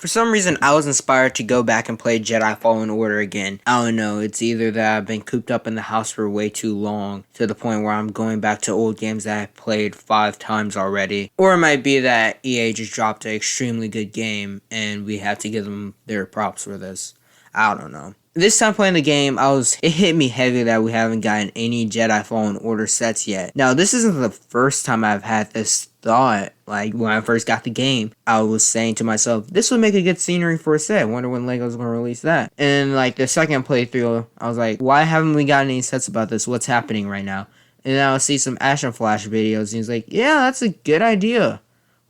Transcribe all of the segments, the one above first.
For some reason, I was inspired to go back and play Jedi Fallen Order again. I don't know, it's either that I've been cooped up in the house for way too long, to the point where I'm going back to old games that I've played 5 times already. Or it might be that EA just dropped an extremely good game, and we have to give them their props for this. I don't know. This time playing the game, it hit me heavy that we haven't gotten any Jedi Fallen Order sets yet. Now, this isn't the first time I've had this thought. Like, when I first got the game, I was saying to myself, this would make a good scenery for a set. I wonder when LEGO's gonna release that. And like the second playthrough, I was like, why haven't we gotten any sets about this? What's happening right now? And then I'll see some Action Flash videos, and he's like, yeah, that's a good idea.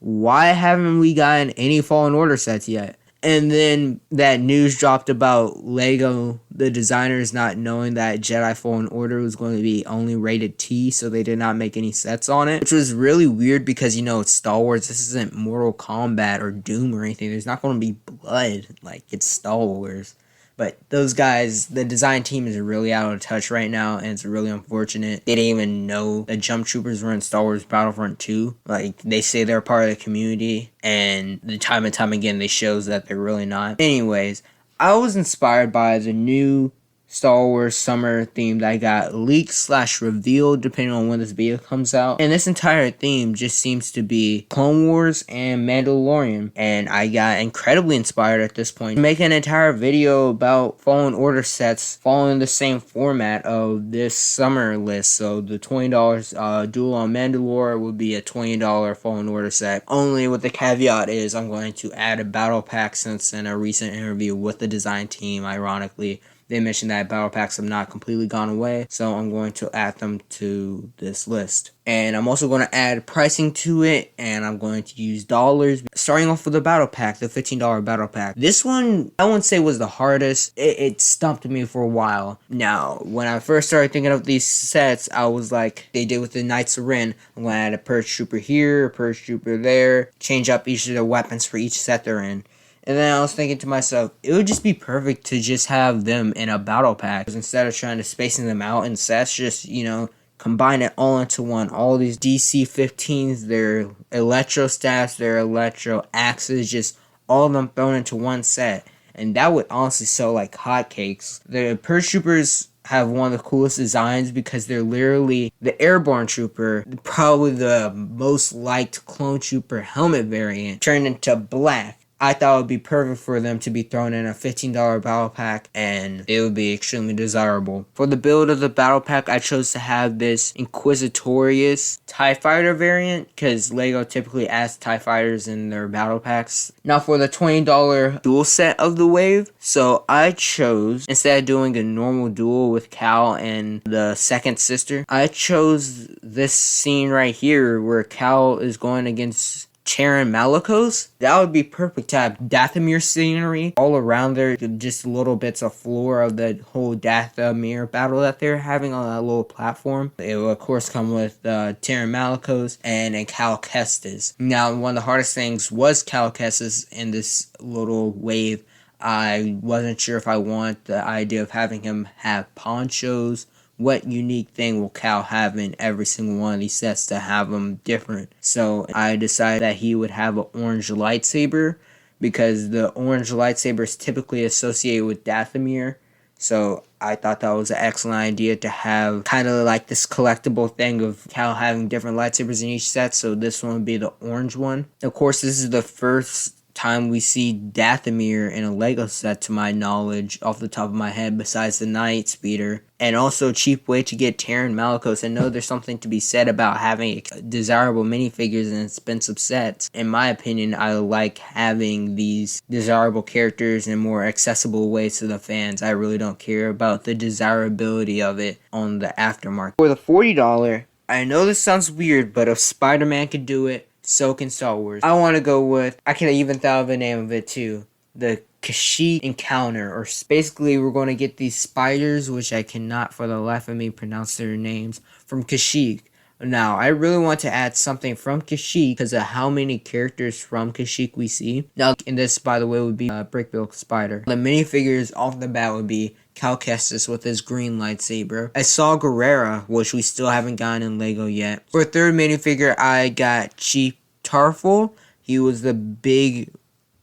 Why haven't we gotten any Fallen Order sets yet? And then that news dropped about LEGO, the designers, not knowing that Jedi Fallen Order was going to be only rated T, so they did not make any sets on it. Which was really weird because, you know, it's Star Wars. This isn't Mortal Kombat or Doom or anything. There's not going to be blood. Like, it's Star Wars. But those guys, the design team is really out of touch right now, and it's really unfortunate. They didn't even know the Jump Troopers were in Star Wars Battlefront 2. Like, they say they're part of the community, and time and time again, they shows that they're really not. Anyways, I was inspired by the new Star Wars summer theme that got leaked/revealed depending on when this video comes out. And this entire theme just seems to be Clone Wars and Mandalorian. And I got incredibly inspired at this point to make an entire video about Fallen Order sets following the same format of this summer list. So the $20 Duel on Mandalore would be a $20 Fallen Order set. Only with the caveat is I'm going to add a battle pack, since in a recent interview with the design team, ironically, they mentioned that battle packs have not completely gone away, so I'm going to add them to this list. And I'm also going to add pricing to it, and I'm going to use dollars. Starting off with the battle pack, the $15 battle pack. This one, I wouldn't say was the hardest. It stumped me for a while. Now, when I first started thinking of these sets, I was like, they did with the Knights of Ren. I'm going to add a Purge Trooper here, a Purge Trooper there, change up each of the weapons for each set they're in. And then I was thinking to myself, it would just be perfect to just have them in a battle pack. Instead of trying to spacing them out in sets, just, you know, combine it all into one. All these DC-15s, their Electro stats, their Electro axes, just all of them thrown into one set. And that would honestly sell like hotcakes. The Purge Troopers have one of the coolest designs because they're literally the Airborne Trooper, probably the most liked Clone Trooper helmet variant, turned into black. I thought it would be perfect for them to be thrown in a $15 battle pack, and it would be extremely desirable. For the build of the battle pack, I chose to have this Inquisitorious TIE Fighter variant, because LEGO typically adds TIE Fighters in their battle packs. Now for the $20 duel set of the wave, so I chose, instead of doing a normal duel with Cal and the second sister, I chose this scene right here where Cal is going against Charon Malicos. That would be perfect to have Dathomir scenery all around there, just little bits of floor of the whole Dathomir battle that they're having on that little platform. It will of course come with Charon Malicos and Cal Kestis. Now, one of the hardest things was Cal Kestis in this little wave. I wasn't sure if I want the idea of having him have ponchos. What unique thing will Cal have in every single one of these sets to have them different? So I decided that he would have an orange lightsaber, because the orange lightsaber is typically associated with Dathomir. So I thought that was an excellent idea to have kind of like this collectible thing of Cal having different lightsabers in each set. So this one would be the orange one. Of course, this is the first time we see Dathomir in a LEGO set, to my knowledge, off the top of my head, besides the Night Speeder. And also a cheap way to get Charon Malicos. I know there's something to be said about having desirable minifigures in expensive sets. In my opinion, I like having these desirable characters in more accessible ways to the fans. I really don't care about the desirability of it on the aftermarket. For the $40, I know this sounds weird, but if Spider-Man could do it, so can Star Wars. I want to go with, I could even thought of the name of it too, the Kashyyyk Encounter, or basically we're going to get these spiders, which I cannot for the life of me pronounce their names, from Kashyyyk. Now, I really want to add something from Kashyyyk because of how many characters from Kashyyyk we see. Now, and this, by the way, would be a Brickbill Spider. The minifigures off the bat would be Cal Kestis with his green lightsaber. I saw Guerrera, which we still haven't gotten in LEGO yet. For a third minifigure, I got Chief Tarful. He was the big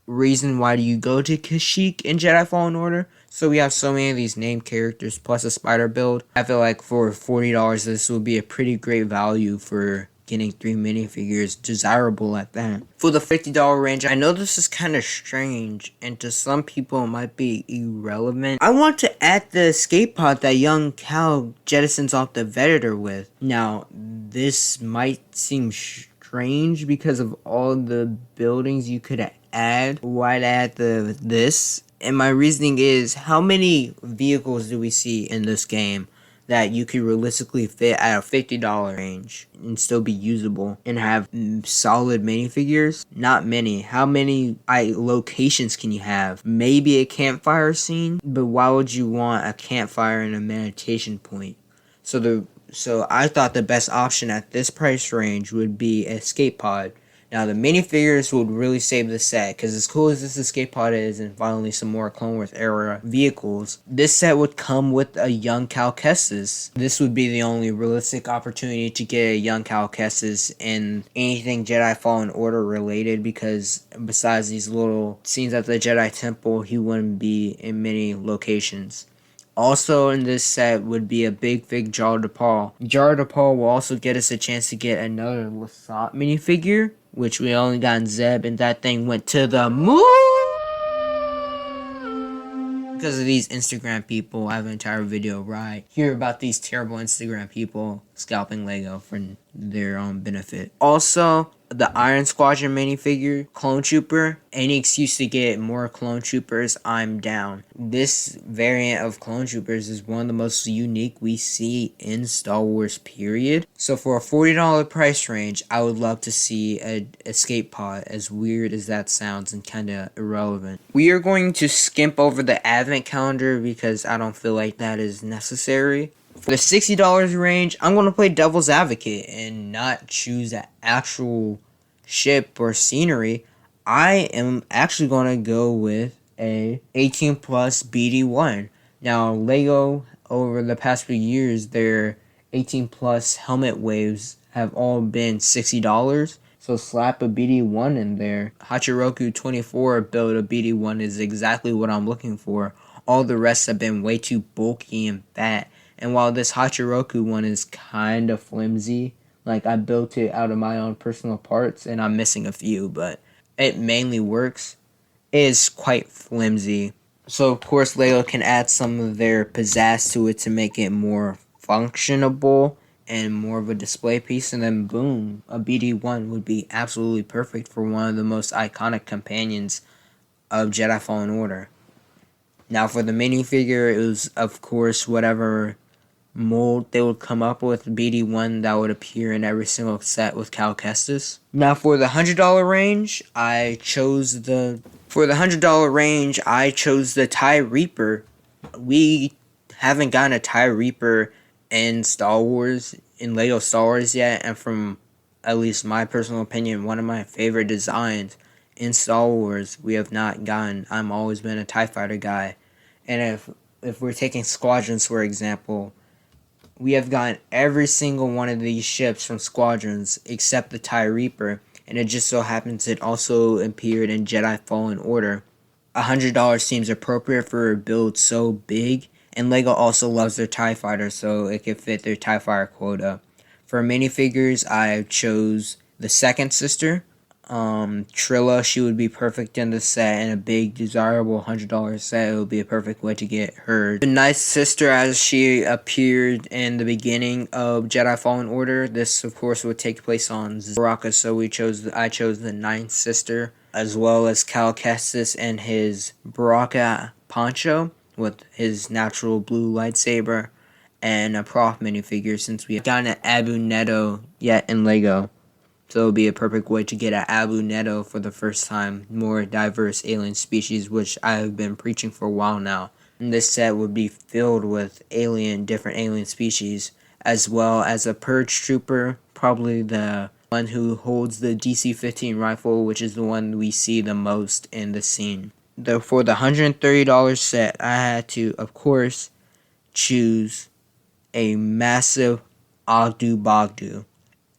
reason why do you go to Kashyyyk in Jedi Fallen Order. So we have so many of these named characters plus a spider build. I feel like for $40 this would be a pretty great value for getting 3 minifigures, desirable at that. For the $50 range, I know this is kind of strange, and to some people it might be irrelevant. I want to add the escape pod that young Cal jettisons off the Venator with. Now, this might seem strange because of all the buildings you could add. Why'd add this? And my reasoning is, how many vehicles do we see in this game that you could realistically fit at a $50 range and still be usable and have solid minifigures? Not many. How many locations can you have? Maybe a campfire scene, but why would you want a campfire and a meditation point? So I thought the best option at this price range would be Escape Pod. Now, the minifigures would really save the set, because as cool as this Escape Pod is, and finally some more Clone Wars era vehicles, this set would come with a young Cal Kestis. This would be the only realistic opportunity to get a young Cal Kestis in anything Jedi Fallen Order related, because besides these little scenes at the Jedi Temple, he wouldn't be in many locations. Also in this set would be a big fig Jar Paul. Jar Paul will also get us a chance to get another Lasat minifigure, which we only got in Zeb, and that thing went to the moon! Because of these Instagram people, I have an entire video where I hear about these terrible Instagram people scalping Lego for their own benefit. Also, the Iron Squadron minifigure, Clone Trooper. Any excuse to get more Clone Troopers, I'm down. This variant of Clone Troopers is one of the most unique we see in Star Wars, period. So for a $40 price range, I would love to see an escape pod, as weird as that sounds and kind of irrelevant. We are going to skimp over the advent calendar because I don't feel like that is necessary. For the $60 range, I'm going to play devil's advocate and not choose an actual ship or scenery. I am actually going to go with a 18 plus BD1. Now, Lego, over the past few years, their 18 plus helmet waves have all been $60. So slap a BD1 in there. Hachiroku 24 build a BD1 is exactly what I'm looking for. All the rest have been way too bulky and fat. And while this Hachiroku one is kind of flimsy, like I built it out of my own personal parts and I'm missing a few, but it mainly works, it is quite flimsy. So of course Lego can add some of their pizzazz to it to make it more functionable and more of a display piece, and then boom, a BD1 would be absolutely perfect for one of the most iconic companions of Jedi Fallen Order. Now for the minifigure, it was of course whatever mold they would come up with, BD1 that would appear in every single set with Cal Kestis. Now for the $100 range, I chose the TIE Reaper. We haven't gotten a TIE Reaper in Star Wars, in Lego Star Wars yet, and from at least my personal opinion, one of my favorite designs in Star Wars, we have not gotten. I'm always been a TIE Fighter guy, and if we're taking Squadrons for example, we have gotten every single one of these ships from Squadrons except the TIE Reaper, and it just so happens it also appeared in Jedi Fallen Order. $100 seems appropriate for a build so big, and Lego also loves their TIE Fighter, so it could fit their TIE Fighter quota. For minifigures, I chose the second sister, Trilla. She would be perfect in the set, and a big desirable $100 set. It would be a perfect way to get her. The nice sister, as she appeared in the beginning of Jedi Fallen Order. This of course would take place on Baraka, so I chose the ninth sister, as well as Cal Kestis and his Baraka poncho with his natural blue lightsaber, and a prop minifigure, since we have gotten an Abu Neto yet in Lego. So it would be a perfect way to get an Abu Neto for the first time. More diverse alien species, which I have been preaching for a while now. And this set would be filled with different alien species, as well as a Purge Trooper, probably the one who holds the DC-15 rifle, which is the one we see the most in the scene. For the $130 set, I had to, of course, choose a massive Ogdu Bogdu.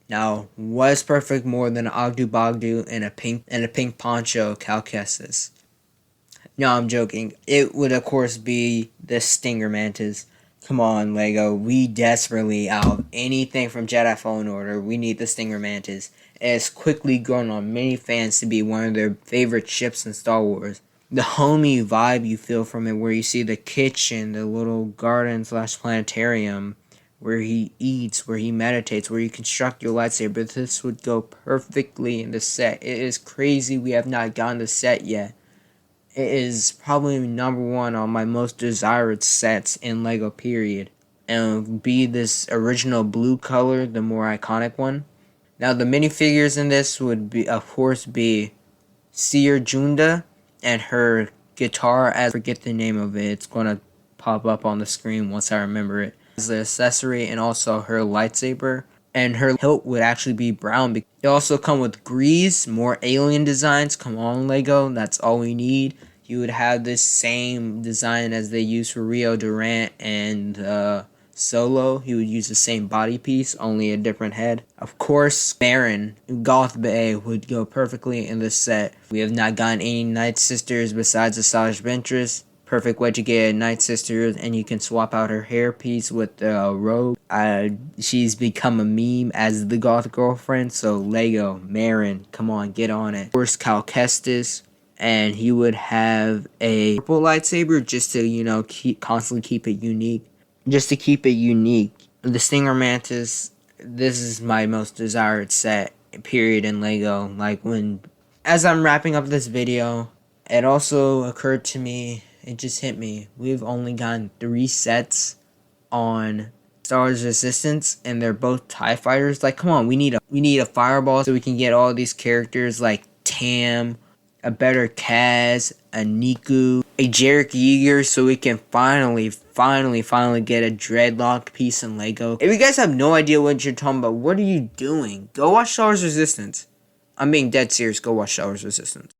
Now, what's perfect more than an Ogdu Bogdu and a pink poncho Cal Kestis? No, I'm joking. It would of course be the Stinger Mantis. Come on, Lego. We desperately, out of anything from Jedi Fallen Order, we need the Stinger Mantis. It's quickly grown on many fans to be one of their favorite ships in Star Wars. The homey vibe you feel from it, where you see the kitchen, the little garden / planetarium, where he eats, where he meditates, where you construct your lightsaber. This would go perfectly in the set. It is crazy we have not gotten the set yet. It is probably #1 on my most desired sets in LEGO period. And it would be this original blue color, the more iconic one. Now the minifigures in this would be, of course, be Seer Junda and her guitar. I forget the name of it. It's gonna pop up on the screen once I remember it. As the accessory, and also her lightsaber. And her hilt would actually be brown. They also come with Grease, more alien designs. Come on, Lego, that's all we need. You would have this same design as they use for Rio Durant and Solo. He would use the same body piece, only a different head. Of course, Baron, Goth Bay would go perfectly in this set. We have not gotten any Night Sisters besides the Asajj Ventress. Perfect way to get a Night Sister, and you can swap out her hairpiece with the robe. She's become a meme as the Goth girlfriend, so Lego, Marin, come on, get on it. Of course, Cal Kestis, and he would have a purple lightsaber just to, constantly keep it unique. Just to keep it unique. The Stinger Mantis, this is my most desired set, period, in LEGO. As I'm wrapping up this video, it also occurred to me, it just hit me, we've only gotten 3 sets on Star Wars Resistance, and they're both TIE fighters. Come on, we need a fireball so we can get all these characters like Tam, a better Kaz, a Niku, a Jarek Yeager, so we can finally get a Dreadlock piece in LEGO. If you guys have no idea what you're talking about, what are you doing? Go watch Star Wars Resistance. I'm being dead serious, go watch Star Wars Resistance.